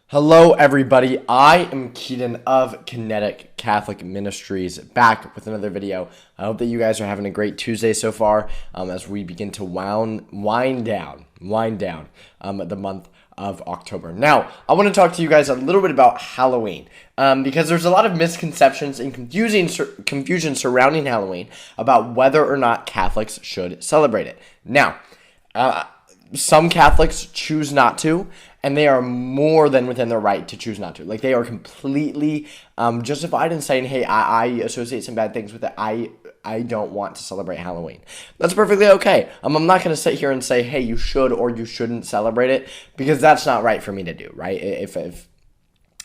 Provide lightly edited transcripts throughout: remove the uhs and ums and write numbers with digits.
Hello, everybody. I am Keaton of Kinetic Catholic Ministries, back with another video. I hope that you guys are having a great Tuesday so far as we begin to wind down the month of October. Now, I want to talk to you guys a little bit about Halloween because there's a lot of misconceptions and confusion surrounding Halloween about whether or not Catholics should celebrate it. Now, some Catholics choose not to, and they are more than within their right to choose not to. Like, they are completely justified in saying, hey, I associate some bad things with it. I don't want to celebrate Halloween. That's perfectly okay. I'm not going to sit here and say, hey, you should or you shouldn't celebrate it, because that's not right for me to do, right? If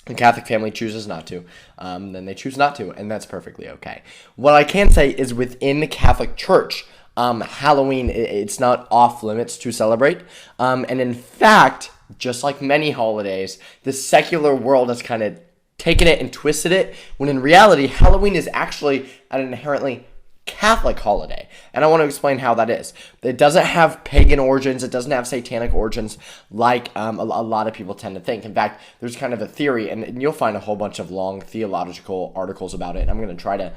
the Catholic family chooses not to, then they choose not to, and that's perfectly okay. What I can say is within the Catholic Church, Halloween, it's not off limits to celebrate. And in fact, just like many holidays, the secular world has kind of taken it and twisted it, when in reality, Halloween is actually an inherently Catholic holiday. And I want to explain how that is. It doesn't have pagan origins. It doesn't have satanic origins like a lot of people tend to think. In fact, there's kind of a theory, and you'll find a whole bunch of long theological articles about it. And I'm going to try to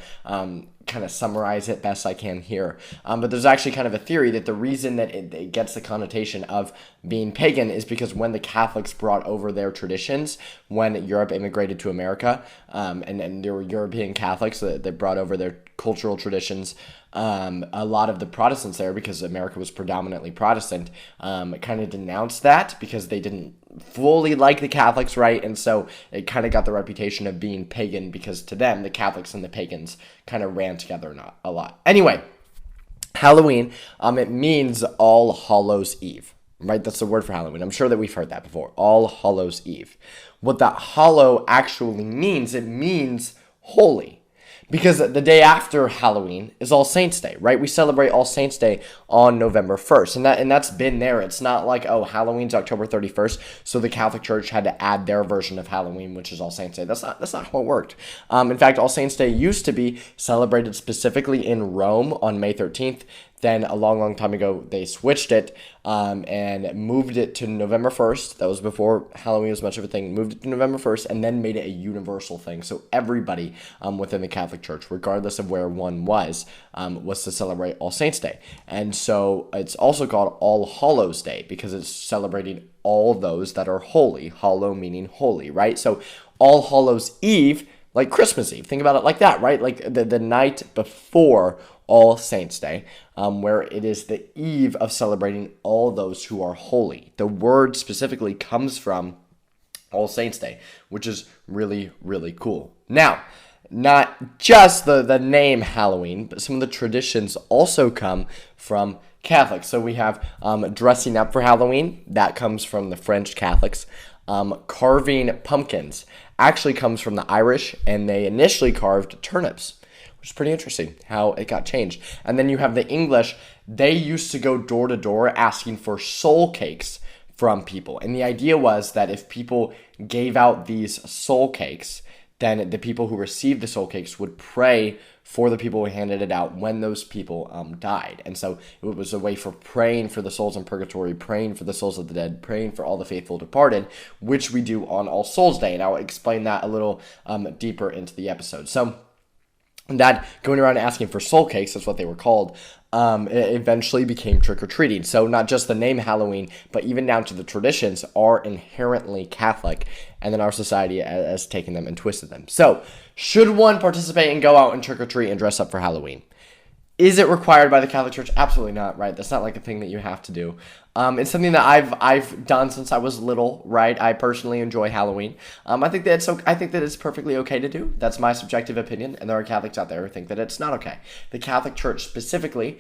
kind of summarize it best I can here. But there's actually kind of a theory that the reason that it gets the connotation of being pagan is because when the Catholics brought over their traditions, when Europe immigrated to America, and there were European Catholics that brought over their cultural traditions, a lot of the Protestants there, because America was predominantly Protestant, kind of denounced that because they didn't fully like the Catholics, right? And so it kind of got the reputation of being pagan, because to them, the Catholics and the pagans kind of ran together a lot. Anyway, Halloween, it means All Hallows Eve, right? That's the word for Halloween. I'm sure that we've heard that before. All Hallows Eve. What that hollow actually means, it means holy. Because the day after Halloween is All Saints' Day, right? We celebrate All Saints' Day on November 1st. And that's been there. It's not like, oh, Halloween's October 31st, so the Catholic Church had to add their version of Halloween, which is All Saints' Day. That's not how it worked. In fact, All Saints' Day used to be celebrated specifically in Rome on May 13th. Then a long time ago, they switched it and moved it to November 1st. That was before Halloween was much of a thing. Moved it to November 1st and then made it a universal thing. So everybody within the Catholic Church, regardless of where one was to celebrate All Saints' Day. And so it's also called All Hallows' Day, because it's celebrating all those that are holy. Hallow meaning holy, right? So All Hallows Eve, like Christmas Eve. Think about it like that, right? Like the night before All Saints' Day, where it is the eve of celebrating all those who are holy. The word specifically comes from All Saints' Day, which is really, really cool. Now, not just the name Halloween, but some of the traditions also come from Catholics. So we have dressing up for Halloween. That comes from the French Catholics. Carving pumpkins actually comes from the Irish, and they initially carved turnips, which is pretty interesting how it got changed. And then you have the English. They used to go door to door asking for soul cakes from people. And the idea was that if people gave out these soul cakes, then the people who received the soul cakes would pray for the people who handed it out when those people died. And so it was a way for praying for the souls in purgatory, praying for the souls of the dead, praying for all the faithful departed, which we do on All Souls' Day. And I'll explain that a little deeper into the episode. So that going around asking for soul cakes, that's what they were called, it eventually became trick-or-treating. So not just the name Halloween, but even down to the traditions are inherently Catholic, and then our society has taken them and twisted them. So should one participate and go out and trick-or-treat and dress up for Halloween? Is it required by the Catholic Church? Absolutely not, right? That's not like a thing that you have to do. It's something that I've done since I was little, right? I personally enjoy Halloween. I think that it's perfectly okay to do. That's my subjective opinion, and there are Catholics out there who think that it's not okay. The Catholic Church specifically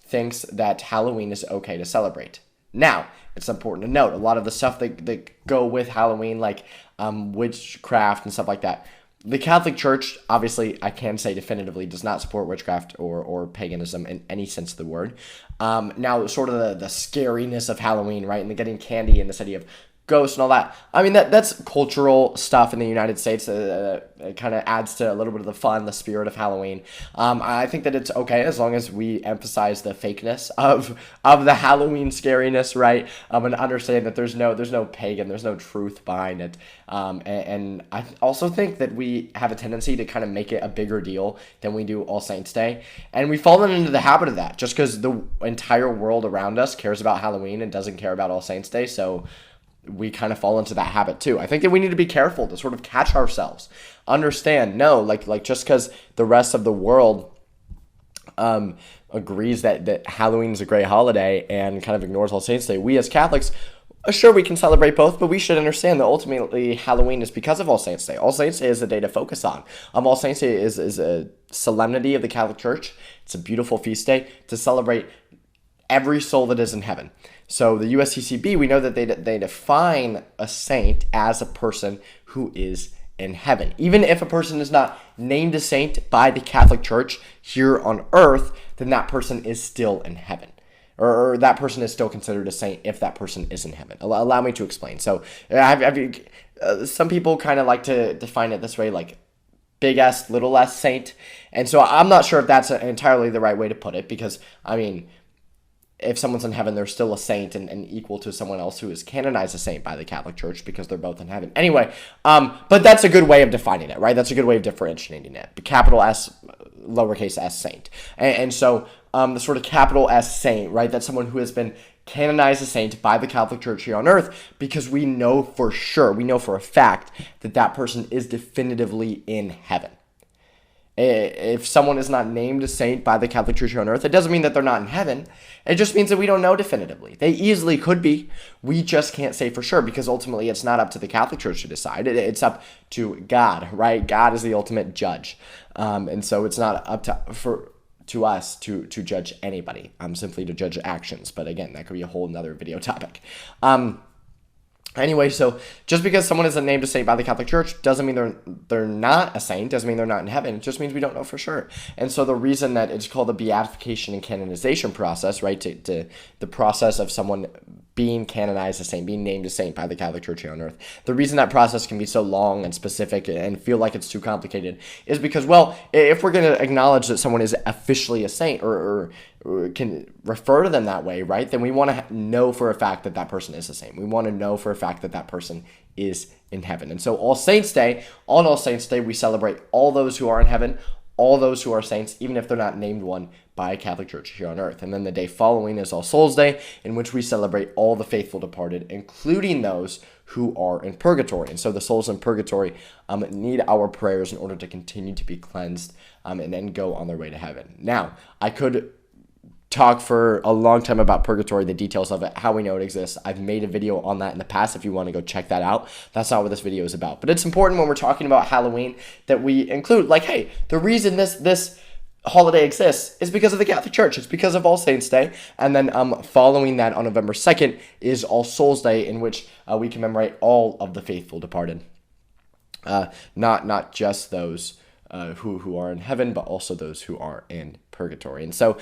thinks that Halloween is okay to celebrate. Now, it's important to note a lot of the stuff that go with Halloween, like witchcraft and stuff like that. The Catholic Church, obviously, I can say definitively, does not support witchcraft or paganism in any sense of the word. Now, sort of the scariness of Halloween, right, and the getting candy and this idea of ghosts and all that. I mean, that's cultural stuff in the United States. It kind of adds to a little bit of the fun, the spirit of Halloween. I think that it's okay as long as we emphasize the fakeness of the Halloween scariness, right? And understand that there's no pagan, there's no truth behind it. And I also think that we have a tendency to kind of make it a bigger deal than we do All Saints Day. And we've fallen into the habit of that just because the entire world around us cares about Halloween and doesn't care about All Saints Day. So we kind of fall into that habit too. I think that we need to be careful to sort of catch ourselves. Understand, no, like just because the rest of the world agrees that Halloween is a great holiday and kind of ignores All Saints Day, we as Catholics, sure, we can celebrate both, but we should understand that ultimately Halloween is because of All Saints Day. All Saints Day is a day to focus on. All Saints Day is a solemnity of the Catholic Church. It's a beautiful feast day to celebrate every soul that is in heaven. So the USCCB, we know that they define a saint as a person who is in heaven. Even if a person is not named a saint by the Catholic Church here on earth, then that person is still in heaven. Or that person is still considered a saint if that person is in heaven. Allow me to explain. So some people kind of like to define it this way, like big S, little s saint. And so I'm not sure if that's entirely the right way to put it, because, I mean, if someone's in heaven, they're still a saint and equal to someone else who is canonized a saint by the Catholic Church because they're both in heaven. Anyway, but that's a good way of defining it, right? That's a good way of differentiating it. Capital S, lowercase s saint. And so the sort of capital S saint, right? That's someone who has been canonized a saint by the Catholic Church here on earth, because we know for sure, we know for a fact that that person is definitively in heaven. If someone is not named a saint by the Catholic Church here on earth, it doesn't mean that they're not in heaven. It just means that we don't know definitively. They easily could be. We just can't say for sure, because ultimately it's not up to the Catholic Church to decide. It's up to God, right? God is the ultimate judge. And so it's not up to us to judge anybody, simply to judge actions. But again, that could be a whole nother video topic. Anyway, so just because someone isn't named a saint by the Catholic Church doesn't mean they're not a saint, doesn't mean they're not in heaven. It just means we don't know for sure. And so the reason that it's called the beatification and canonization process, right, to the process of someone being canonized a saint, being named a saint by the Catholic Church here on earth, the reason that process can be so long and specific and feel like it's too complicated is because, well, if we're going to acknowledge that someone is officially a saint or can refer to them that way, right, then we want to know for a fact that that person is a saint. We want to know for a fact that that person is in heaven. And so All Saints Day, on All Saints Day, we celebrate all those who are in heaven, all those who are saints, even if they're not named one by a Catholic Church here on earth. And then the day following is All Souls Day, in which we celebrate all the faithful departed, including those who are in purgatory. And so the souls in purgatory need our prayers in order to continue to be cleansed and then go on their way to heaven. Now, I could talk for a long time about purgatory, the details of it, how we know it exists. I've made a video on that in the past if you want to go check that out. That's not what this video is about. But it's important when we're talking about Halloween that we include, like, hey, the reason this holiday exists is because of the Catholic Church. It's because of All Saints Day. And then following that on November 2nd is All Souls Day, in which we commemorate all of the faithful departed. Not just those who are in heaven, but also those who are in purgatory. And so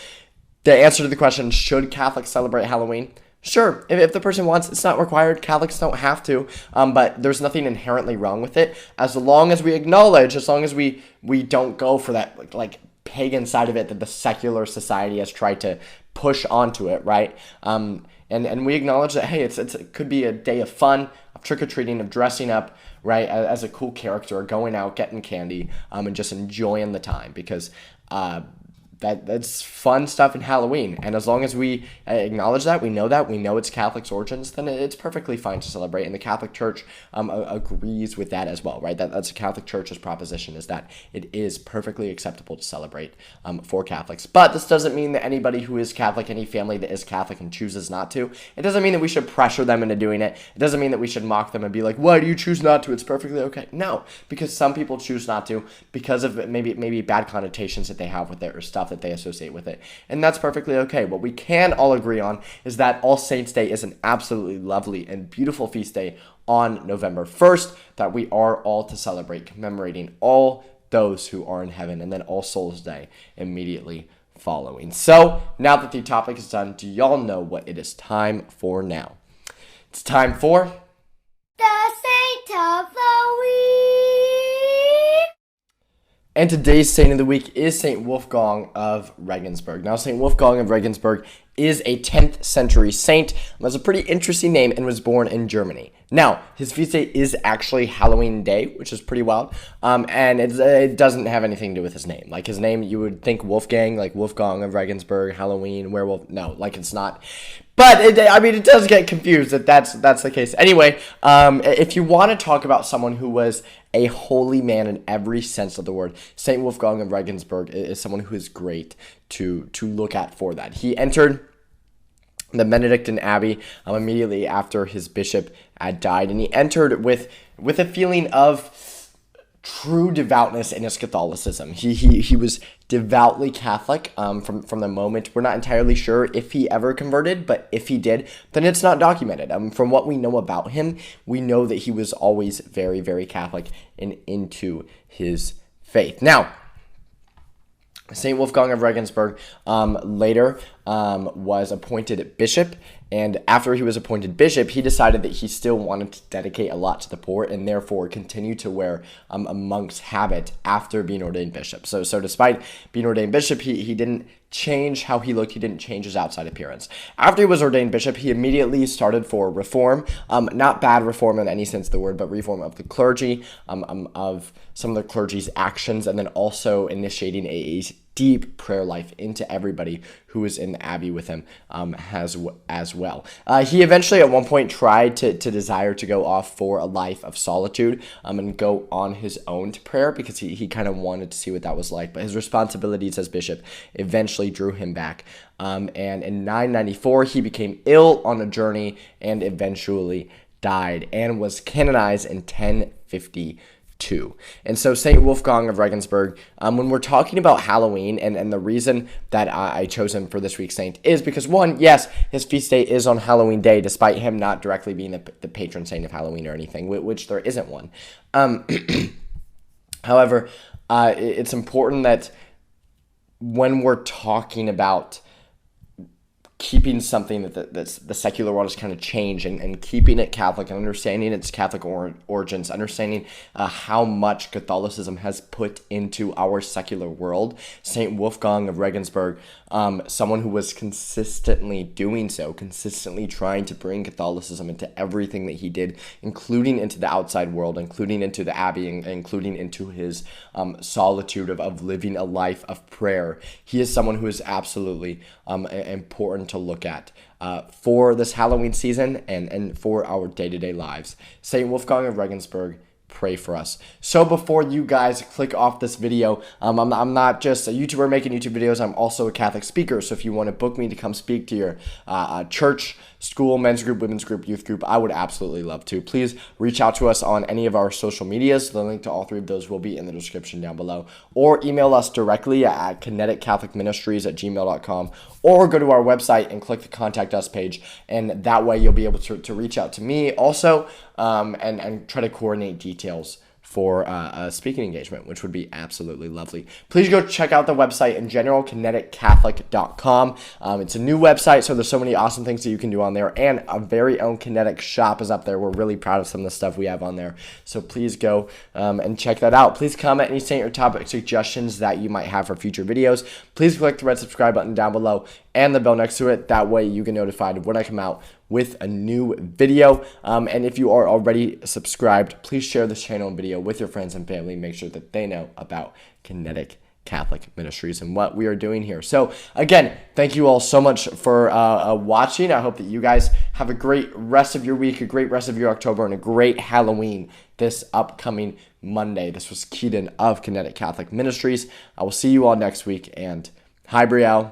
the answer to the question, should Catholics celebrate Halloween? Sure, if the person wants, it's not required. Catholics don't have to, but there's nothing inherently wrong with it, as long as we acknowledge, as long as we don't go for that like pagan side of it that the secular society has tried to push onto it, right? And we acknowledge that, hey, it could be a day of fun, of trick-or-treating, of dressing up, right, as a cool character, going out, getting candy, and just enjoying the time, because that's fun stuff in Halloween. And as long as we acknowledge that, we know its Catholic's origins, then it's perfectly fine to celebrate. And the Catholic Church agrees with that as well, right? That's the Catholic Church's proposition, is that it is perfectly acceptable to celebrate for Catholics. But this doesn't mean that anybody who is Catholic, any family that is Catholic and chooses not to, it doesn't mean that we should pressure them into doing it. It doesn't mean that we should mock them and be like, why do you choose not to? It's perfectly okay. No, because some people choose not to because of maybe bad connotations that they have with it or stuff that they associate with it. And that's perfectly okay. What we can all agree on is that All Saints Day is an absolutely lovely and beautiful feast day on November 1st that we are all to celebrate, commemorating all those who are in heaven, and then All Souls Day immediately following. So now that the topic is done, do y'all know what it is time for now? It's time for And today's saint of the week is St. Wolfgang of Regensburg. Now, St. Wolfgang of Regensburg is a 10th century saint. That's a pretty interesting name and was born in Germany. Now, his feast day is actually Halloween Day, which is pretty wild. And it doesn't have anything to do with his name. Like, his name, you would think Wolfgang, like Wolfgang of Regensburg, Halloween, werewolf. No, like, it's not. But, it does get confused that that's the case. Anyway, if you want to talk about someone who was a holy man in every sense of the word, St. Wolfgang of Regensburg is someone who is great to look at for that. He entered the Benedictine Abbey immediately after his bishop had died, and he entered with a feeling of true devoutness in his Catholicism. He was devoutly Catholic from the moment. We're not entirely sure if he ever converted, but if he did, then it's not documented. From what we know about him, we know that he was always very, very Catholic and into his faith. Now, St. Wolfgang of Regensburg later was appointed bishop, and after he was appointed bishop, he decided that he still wanted to dedicate a lot to the poor and therefore continue to wear a monk's habit after being ordained bishop. So despite being ordained bishop, he didn't change how he looked. He didn't change his outside appearance. After he was ordained bishop, he immediately started for reform, not bad reform in any sense of the word, but reform of the clergy, of some of the clergy's actions, and then also initiating a deep prayer life into everybody who was in the abbey with him as well. He eventually at one point tried to desire to go off for a life of solitude and go on his own to prayer because he kind of wanted to see what that was like. But his responsibilities as bishop eventually drew him back. And in 994, he became ill on a journey and eventually died and was canonized in 1052. And so St. Wolfgang of Regensburg, when we're talking about Halloween, and the reason that I chose him for this week's saint is because, one, yes, his feast day is on Halloween Day, despite him not directly being the patron saint of Halloween or anything, which there isn't one. However, it's important that when we're talking about keeping something that the secular world has kind of changed and keeping it Catholic and understanding its Catholic origins, understanding how much Catholicism has put into our secular world. St. Wolfgang of Regensburg, someone who was consistently doing so, consistently trying to bring Catholicism into everything that he did, including into the outside world, including into the abbey, including into his solitude of living a life of prayer. He is someone who is absolutely important to look at for this Halloween season and for our day-to-day lives. St. Wolfgang of Regensburg, pray for us. So before you guys click off this video, I'm not just a YouTuber making YouTube videos, I'm also a Catholic speaker. So if you want to book me to come speak to your church, school, men's group, women's group, youth group, I would absolutely love to. Please reach out to us on any of our social medias. The link to all three of those will be in the description down below. Or email us directly at kineticcatholicministries@gmail.com, or go to our website and click the Contact Us page, and that way you'll be able to reach out to me also and try to coordinate details for a speaking engagement, which would be absolutely lovely. Please go check out the website in general, kineticcattholic.com. It's a new website, so there's so many awesome things that you can do on there, and our very own Kinetic shop is up there. We're really proud of some of the stuff we have on there, so please go and check that out. Please comment any saint or topic suggestions that you might have for future videos. Please click the red subscribe button down below and the bell next to it. That way you get notified when I come out with a new video. And if you are already subscribed, please share this channel and video with your friends and family. Make sure that they know about Kinetic Catholic Ministries and what we are doing here. So again, thank you all so much for watching. I hope that you guys have a great rest of your week, a great rest of your October, and a great Halloween this upcoming Monday. This was Keaton of Kinetic Catholic Ministries. I will see you all next week, and hi, Brielle.